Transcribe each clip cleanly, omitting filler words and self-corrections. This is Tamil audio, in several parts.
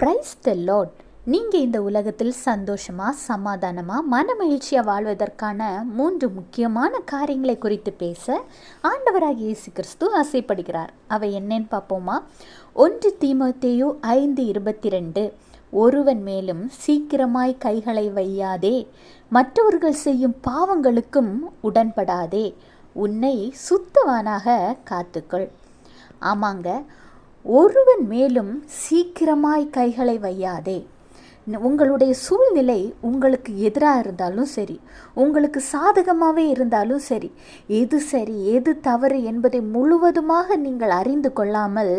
Praise the Lord. நீங்கள் இந்த உலகத்தில் சந்தோஷமாக, சமாதானமாக, மனமகிழ்ச்சியாக வாழ்வதற்கான 3 முக்கியமான காரியங்களை குறித்து பேச ஆண்டவராகிய இயேசு கிறிஸ்து ஆசைப்படுகிறார். அவை என்னன்னு பார்ப்போமா? 1 தீமோத்தேயு 5:22. ஒருவன் மேலும் சீக்கிரமாய் கைகளை வையாதே, மற்றவர்கள் செய்யும் பாவங்களுக்கும் உடன்படாதே, உன்னை சுத்தவானாக காத்துக்கொள். ஆமாங்க, ஒருவன் மேலும் சீக்கிரமாய் கைகளை வையாதே. உங்களுடைய சூழ்நிலை உங்களுக்கு எதிராக இருந்தாலும் சரி, உங்களுக்கு சாதகமாகவே இருந்தாலும் சரி, எது சரி எது தவறு என்பதை முழுவதுமாக நீங்கள் அறிந்து கொள்ளாமல்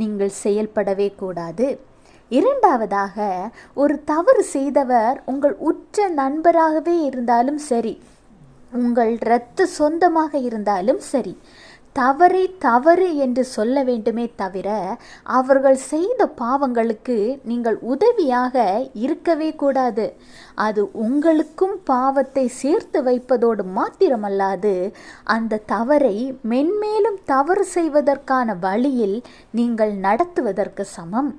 நீங்கள் செயல்படவே கூடாது. இரண்டாவதாக, ஒரு தவறு செய்தவர் உங்கள் உற்ற நண்பராகவே இருந்தாலும் சரி, உங்கள் இரத்த சொந்தமாக இருந்தாலும் சரி, தவறை தவறு என்று சொல்ல வேண்டுமே தவிர அவர்கள் செய்த பாவங்களுக்கு நீங்கள் உதவியாக இருக்கவே கூடாது. அது உங்களுக்கும் பாவத்தை சேர்த்து வைப்பதோடு மாத்திரமல்லாது அந்த தவறை மென்மேலும் தவறு செய்வதற்கான வழியில் நீங்கள் நடத்துவதற்கு சமம்.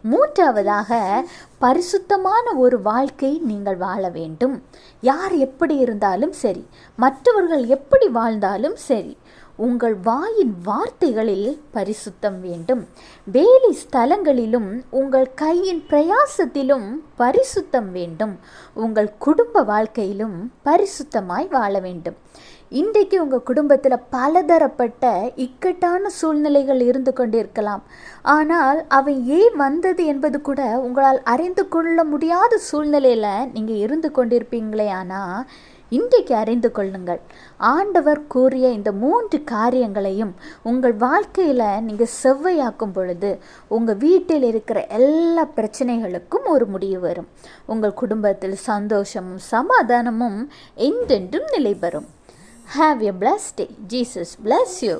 மூன்றாவதாக, பரிசுத்தமான ஒரு வாழ்க்கை நீங்கள் வாழ வேண்டும். யார் எப்படி இருந்தாலும் சரி, மற்றவர்கள் எப்படி வாழ்ந்தாலும் சரி, உங்கள் வாயின் வார்த்தைகளில் பரிசுத்தம் வேண்டும். வேலை ஸ்தலங்களிலும் உங்கள் கையின் பிரயாசத்திலும் பரிசுத்தம் வேண்டும். உங்கள் குடும்ப வாழ்க்கையிலும் பரிசுத்தமாய் வாழ வேண்டும். இன்றைக்கு உங்கள் குடும்பத்தில் பலதரப்பட்ட இக்கட்டான சூழ்நிலைகள் இருந்து கொண்டிருக்கலாம். ஆனால் அவை ஏன் வந்தது என்பது கூட உங்களால் அறிந்து கொள்ள முடியாத சூழ்நிலையில் நீங்கள் இருந்து கொண்டிருப்பீங்களே. ஆனால் இன்றைக்கு அறிந்து கொள்ளுங்கள், ஆண்டவர் கூறிய இந்த 3 காரியங்களையும் உங்கள் வாழ்க்கையில் நீங்கள் செவ்வையாக்கும் பொழுது உங்கள் வீட்டில் இருக்கிற எல்லா பிரச்சனைகளுக்கும் ஒரு முடிவு வரும். உங்கள் குடும்பத்தில் சந்தோஷமும் சமாதானமும் என்றென்றும் நிலை பெறும். Have a blessed day. Jesus bless you.